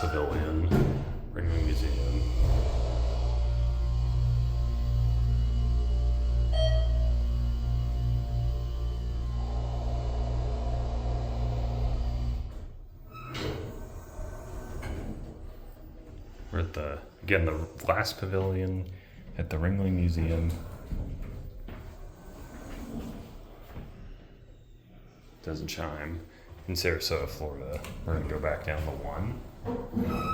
Pavillion, Ringling Museum. We're at the glass pavilion at the Ringling Museum. Doesn't chime. In Sarasota, Florida. We're gonna go back down to 1.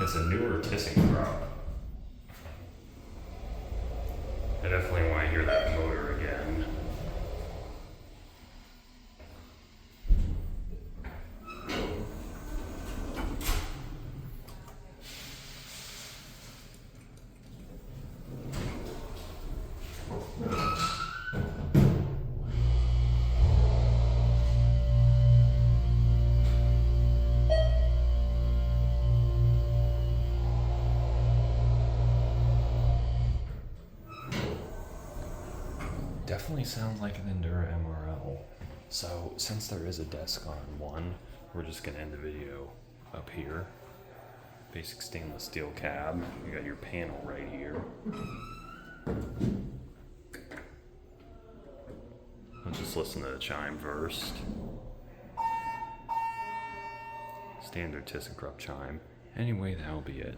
It's a newer ThyssenKrupp. I definitely want to hear that motor again. Definitely sounds like an Endura MRL. So since there is a desk on 1, we're just gonna end the video up here. Basic stainless steel cab. You got your panel right here. Let's just listen to the chime first. Standard ThyssenKrupp chime. Anyway, that'll be it.